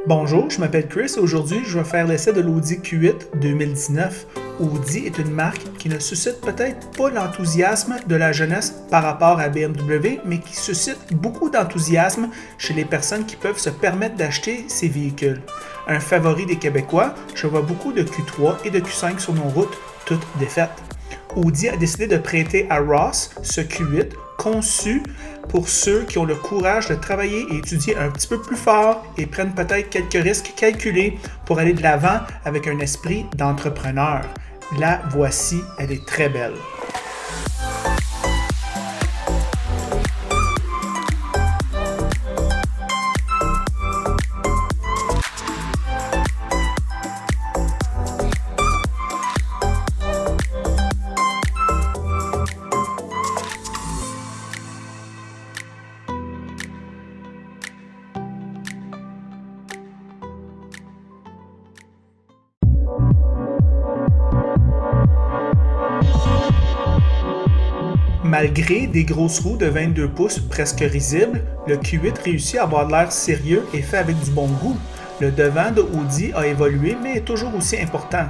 Bonjour, je m'appelle Chris et aujourd'hui je vais faire l'essai de l'Audi Q8 2019. Audi est une marque qui ne suscite peut-être pas l'enthousiasme de la jeunesse par rapport à BMW, mais qui suscite beaucoup d'enthousiasme chez les personnes qui peuvent se permettre d'acheter ces véhicules. Un favori des Québécois, je vois beaucoup de Q3 et de Q5 sur nos routes, toutes défaites. Audi a décidé de prêter à Ross ce Q8 conçu pour ceux qui ont le courage de travailler et étudier un petit peu plus fort et prennent peut-être quelques risques calculés pour aller de l'avant avec un esprit d'entrepreneur. La voici, elle est très belle. Malgré des grosses roues de 22 pouces presque risibles, le Q8 réussit à avoir de l'air sérieux et fait avec du bon goût. Le devant de Audi a évolué mais est toujours aussi important.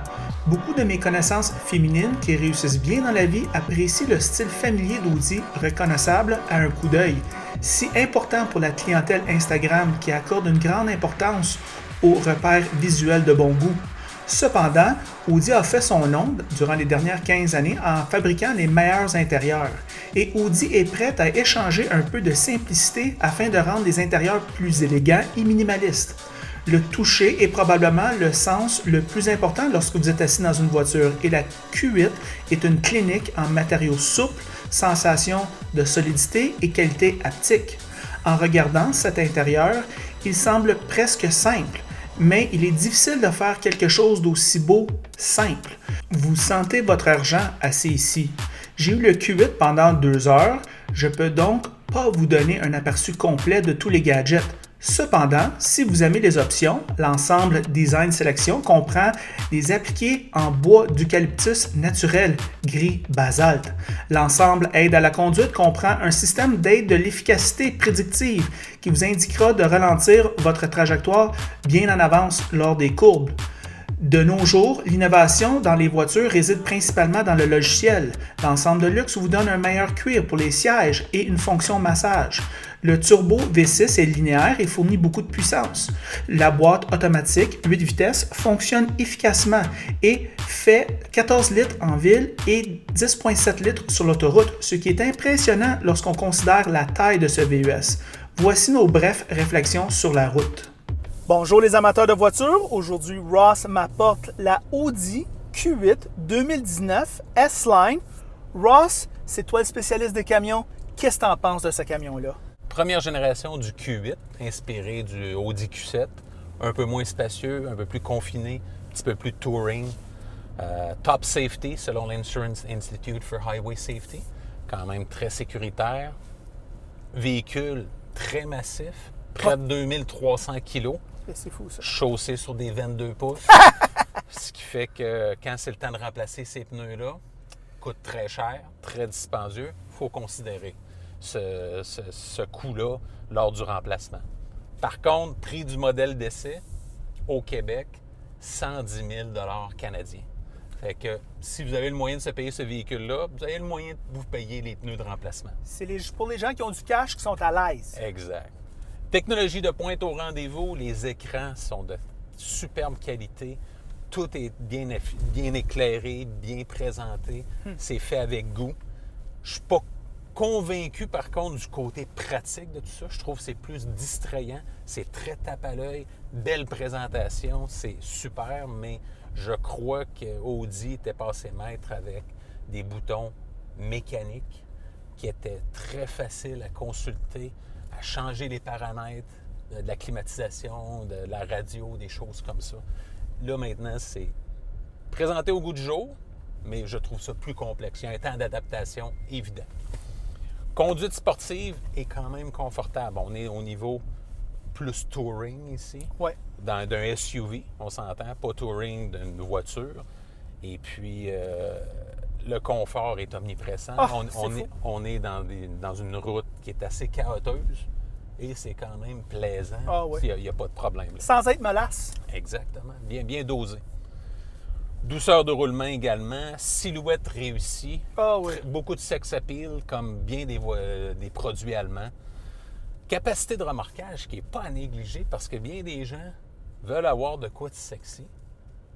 Beaucoup de mes connaissances féminines qui réussissent bien dans la vie apprécient le style familier d'Audi reconnaissable à un coup d'œil. Si important pour la clientèle Instagram qui accorde une grande importance aux repères visuels de bon goût. Cependant, Audi a fait son nom durant les dernières 15 années en fabriquant les meilleurs intérieurs. Et Audi est prête à échanger un peu de simplicité afin de rendre les intérieurs plus élégants et minimalistes. Le toucher est probablement le sens le plus important lorsque vous êtes assis dans une voiture et la Q8 est une clinique en matériaux souples, sensation de solidité et qualité haptique. En regardant cet intérieur, il semble presque simple. Mais il est difficile de faire quelque chose d'aussi beau, simple. Vous sentez votre argent assis ici. J'ai eu le Q8 pendant 2 heures, je peux donc pas vous donner un aperçu complet de tous les gadgets. Cependant, si vous aimez les options, l'ensemble Design Sélection comprend des appliqués en bois d'eucalyptus naturel, gris basalte. L'ensemble Aide à la conduite comprend un système d'aide de l'efficacité prédictive qui vous indiquera de ralentir votre trajectoire bien en avance lors des courbes. De nos jours, l'innovation dans les voitures réside principalement dans le logiciel. L'ensemble de luxe vous donne un meilleur cuir pour les sièges et une fonction massage. Le turbo V6 est linéaire et fournit beaucoup de puissance. La boîte automatique 8 vitesses fonctionne efficacement et fait 14 litres en ville et 10,7 litres sur l'autoroute, ce qui est impressionnant lorsqu'on considère la taille de ce VUS. Voici nos brèves réflexions sur la route. Bonjour les amateurs de voitures, aujourd'hui Ross m'apporte la Audi Q8 2019 S-Line. Ross, c'est toi le spécialiste des camions, qu'est-ce que tu en penses de ce camion-là? Première génération du Q8, inspiré du Audi Q7, un peu moins spacieux, un peu plus confiné, un petit peu plus touring. Top safety selon l'Insurance Institute for Highway Safety, quand même très sécuritaire. Véhicule très massif, près de 2300 kg. C'est fou ça. Chaussé sur des 22 pouces. Ce qui fait que quand c'est le temps de remplacer ces pneus-là, coûte très cher, très dispendieux. Il faut considérer ce coût-là lors du remplacement. Par contre, prix du modèle d'essai au Québec, 110 000 canadiens. Fait que si vous avez le moyen de se payer ce véhicule-là, vous avez le moyen de vous payer les pneus de remplacement. C'est pour les gens qui ont du cash qui sont à l'aise. Exact. Technologie de pointe au rendez-vous, les écrans sont de superbe qualité. Tout est bien éclairé, bien présenté. C'est fait avec goût. Je ne suis pas convaincu, par contre, du côté pratique de tout ça. Je trouve que c'est plus distrayant. C'est très tape à l'œil. Belle présentation. C'est super, mais je crois qu'Audi était passé maître avec des boutons mécaniques qui étaient très faciles à consulter, à changer les paramètres de la climatisation, de la radio, des choses comme ça. Là, maintenant, c'est présenté au goût du jour, mais je trouve ça plus complexe. Il y a un temps d'adaptation évident. Conduite sportive est quand même confortable. On est au niveau plus touring ici. Ouais. D'un SUV, on s'entend, pas touring d'une voiture. Et puis, le confort est omniprésent. On est dans une route qui est assez chaoteuse et c'est quand même plaisant. Ah oui. Il n'y a pas de problème. Là. Sans être mollasse. Exactement. Bien, bien dosé. Douceur de roulement également. Silhouette réussie. Ah oui. Beaucoup de sex appeal, comme bien des produits allemands. Capacité de remorquage qui n'est pas à négliger parce que bien des gens veulent avoir de quoi de sexy,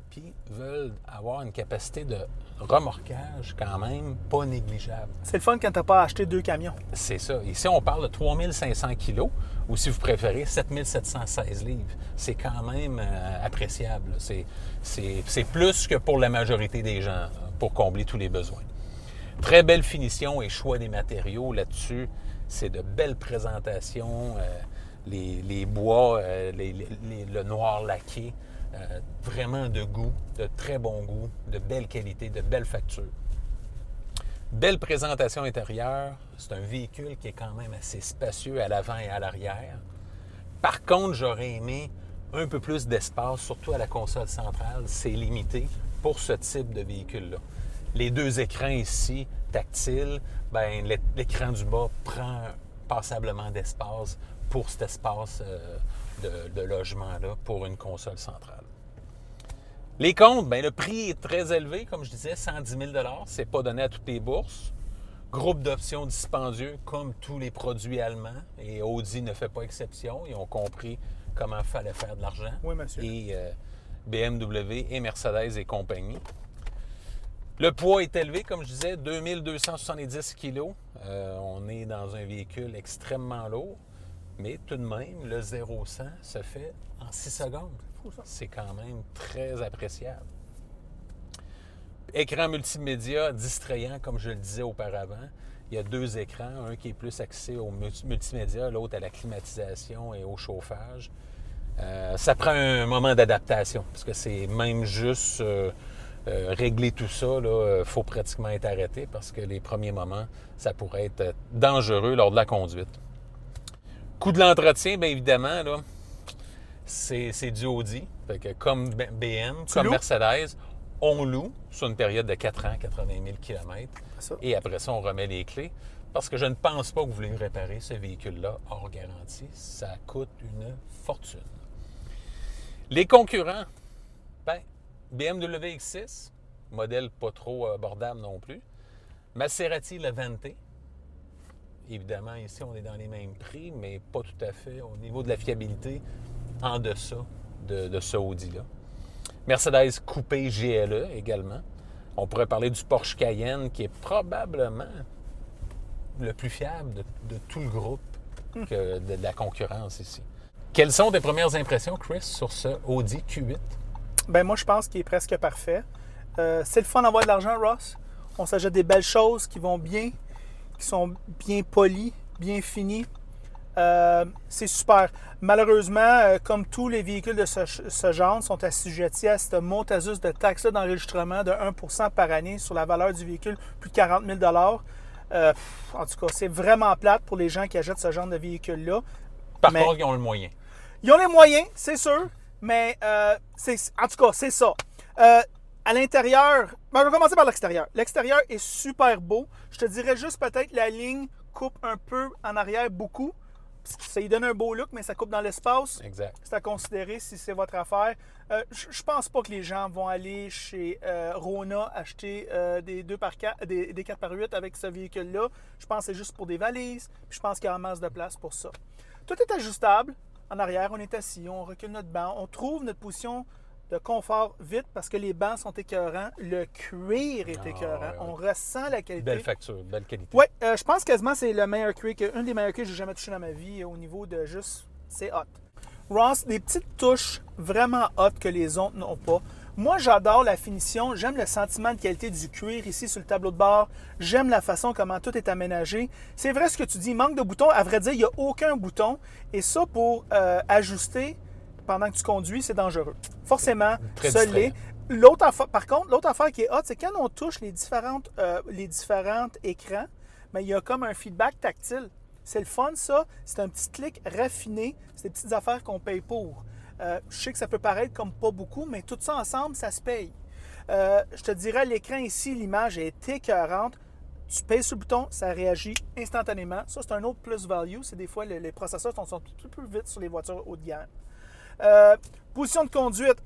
puis veulent avoir une capacité de remorquage quand même pas négligeable. C'est le fun quand tu n'as pas acheté 2 camions. C'est ça. Ici, on parle de 3500 kilos, ou si vous préférez, 7716 livres. C'est quand même appréciable. C'est plus que pour la majorité des gens, pour combler tous les besoins. Très belle finition et choix des matériaux là-dessus. C'est de belles présentations, les bois, le noir laqué, vraiment de goût, de très bon goût, de belle qualité, de belles factures. Belle présentation intérieure. C'est un véhicule qui est quand même assez spacieux à l'avant et à l'arrière. Par contre, j'aurais aimé un peu plus d'espace, surtout à la console centrale. C'est limité pour ce type de véhicule-là. Les 2 écrans ici, tactiles, bien, l'écran du bas prend passablement d'espace pour cet espace de logement-là pour une console centrale. Les comptes, bien, le prix est très élevé, comme je disais, 110 000 $. C'est pas donné à toutes les bourses. Groupe d'options dispendieux, comme tous les produits allemands. Et Audi ne fait pas exception. Ils ont compris comment il fallait faire de l'argent. Oui, monsieur. Et BMW et Mercedes et compagnie. Le poids est élevé, comme je disais, 2270 kg. On est dans un véhicule extrêmement lourd, mais tout de même, le 0-100 se fait en 6 secondes. C'est quand même très appréciable. Écran multimédia distrayant, comme je le disais auparavant. Il y a 2 écrans, un qui est plus axé au multimédia, l'autre à la climatisation et au chauffage. Ça prend un moment d'adaptation, parce que c'est même juste... régler tout ça, il faut pratiquement être arrêté parce que les premiers moments, ça pourrait être dangereux lors de la conduite. Coût de l'entretien, bien évidemment, là, c'est du Audi. Fait que comme BM, comme Mercedes, on loue sur une période de 4 ans, 80 000 km. Et après ça, on remet les clés. Parce que je ne pense pas que vous voulez réparer ce véhicule-là hors garantie. Ça coûte une fortune. Les concurrents, bien, BMW X6, modèle pas trop abordable non plus. Maserati Levante. Évidemment, ici, on est dans les mêmes prix, mais pas tout à fait au niveau de la fiabilité en deçà de ce Audi-là. Mercedes Coupé GLE également. On pourrait parler du Porsche Cayenne, qui est probablement le plus fiable de tout le groupe que de la concurrence ici. Quelles sont tes premières impressions, Chris, sur ce Audi Q8? Ben moi, je pense qu'il est presque parfait. C'est le fun d'avoir de l'argent, Ross. On s'achète des belles choses qui vont bien, qui sont bien polies, bien finies. C'est super. Malheureusement, comme tous les véhicules de ce genre sont assujettis à cette montasus de taxe d'enregistrement de 1% par année sur la valeur du véhicule, plus de 40 000 $. En tout cas, c'est vraiment plate pour les gens qui achètent ce genre de véhicule-là. Par contre, ils ont le moyen. Ils ont les moyens, c'est sûr. Mais en tout cas, c'est ça. À l'intérieur, ben, je vais commencer par l'extérieur. L'extérieur est super beau. Je te dirais juste peut-être la ligne coupe un peu en arrière beaucoup. Ça lui donne un beau look, mais ça coupe dans l'espace. Exact. C'est à considérer si c'est votre affaire. Je pense pas que les gens vont aller chez Rona acheter des 4x4, des 4x8 avec ce véhicule-là. Je pense que c'est juste pour des valises. Puis je pense qu'il y a en masse de place pour ça. Tout est ajustable. En arrière, on est assis, on recule notre banc. On trouve notre position de confort vite parce que les bancs sont écœurants. Le cuir est écœurant. Ouais. On ressent la qualité. Belle facture, belle qualité. Oui, je pense quasiment que c'est le meilleur cuir, un des meilleurs cuirs que j'ai jamais touché dans ma vie au niveau de juste, c'est hot. Ross, des petites touches vraiment hot que les autres n'ont pas. Moi, j'adore la finition. J'aime le sentiment de qualité du cuir ici sur le tableau de bord. J'aime la façon comment tout est aménagé. C'est vrai ce que tu dis, il manque de boutons. À vrai dire, il n'y a aucun bouton. Et ça, pour ajuster pendant que tu conduis, c'est dangereux. Forcément, ça l'est. Par contre, l'autre affaire qui est hot, c'est quand on touche les différents écrans, mais il y a comme un feedback tactile. C'est le fun, ça. C'est un petit clic raffiné. C'est des petites affaires qu'on paye pour. Je sais que ça peut paraître comme pas beaucoup, mais tout ça ensemble, ça se paye. Je te dirais, l'écran ici, l'image est écœurante. Tu pèses sur le bouton, ça réagit instantanément. Ça, c'est un autre plus-value. C'est des fois, les processeurs sont un petit peu plus vite sur les voitures haut de gamme. Position de conduite,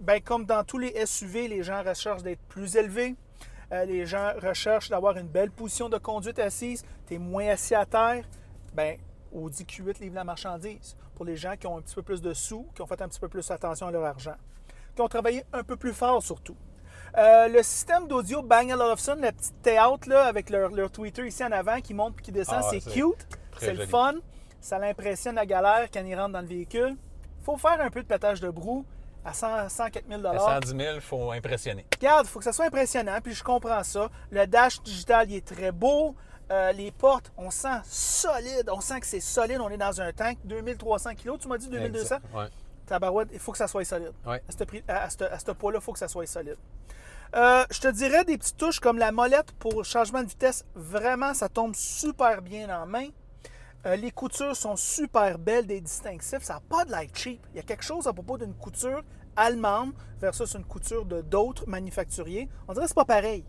ben, comme dans tous les SUV, les gens recherchent d'être plus élevés. Les gens recherchent d'avoir une belle position de conduite assise. Tu es moins assis à terre. Ben, Audi Q8 livre la marchandise. Pour les gens qui ont un petit peu plus de sous, qui ont fait un petit peu plus attention à leur argent, qui ont travaillé un peu plus fort surtout. Le système d'audio Bang & Olufsen, la petite théâtre là, avec leur tweeter ici en avant qui monte et qui descend, c'est cute, c'est le fun. Ça l'impressionne la galère quand il rentre dans le véhicule. Il faut faire un peu de pétage de broue à 104 000 $. À 110 000, il faut impressionner. Regarde, il faut que ça soit impressionnant, puis je comprends ça. Le dash digital, il est très beau. Les portes, on sent solide. On sent que c'est solide. On est dans un tank, 2300 kg. Tu m'as dit 2200? Ouais. Tabarouette, il faut que ça soit solide. Ouais. À ce poids-là, il faut que ça soit solide. Je te dirais des petites touches comme la molette pour changement de vitesse. Vraiment, ça tombe super bien en main. Les coutures sont super belles, des distinctifs. Ça n'a pas de l'air cheap. Il y a quelque chose à propos d'une couture allemande versus une couture de d'autres manufacturiers. On dirait que c'est pas pareil.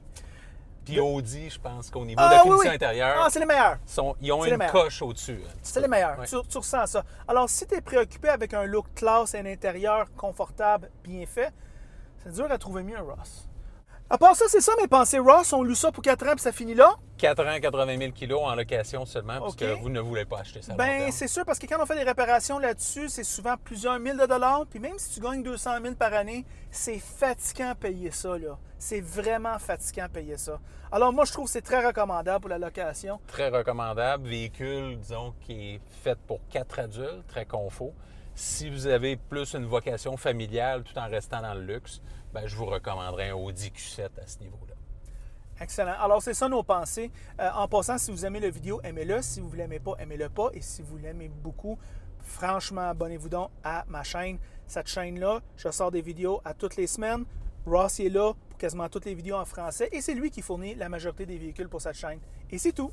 Puis Audi, je pense qu'au niveau de la finition intérieure, c'est les meilleurs. Ils ont une coche au-dessus. C'est les meilleurs. Ouais. Tu ressens ça. Alors, si tu es préoccupé avec un look classe et un intérieur confortable, bien fait, c'est dur à trouver mieux un Ross. À part ça, c'est ça mes pensées. Ross, on loue ça pour 4 ans puis ça finit là. 4 ans, 80 000 kilos en location seulement, parce que vous ne voulez pas acheter ça. Ben, c'est sûr, parce que quand on fait des réparations là-dessus, c'est souvent plusieurs mille de dollars. Puis même si tu gagnes 200 000 par année, c'est fatigant payer ça, là. C'est vraiment fatigant payer ça. Alors moi, je trouve que c'est très recommandable pour la location. Très recommandable. Véhicule, disons, qui est fait pour 4 adultes, très confort. Si vous avez plus une vocation familiale tout en restant dans le luxe, ben, je vous recommanderais un Audi Q7 à ce niveau-là. Excellent. Alors, c'est ça nos pensées. En passant, si vous aimez la vidéo, aimez-le. Si vous ne l'aimez pas, aimez-le pas. Et si vous l'aimez beaucoup, franchement, abonnez-vous donc à ma chaîne. Cette chaîne-là, je sors des vidéos à toutes les semaines. Ross est là pour quasiment toutes les vidéos en français. Et c'est lui qui fournit la majorité des véhicules pour cette chaîne. Et c'est tout.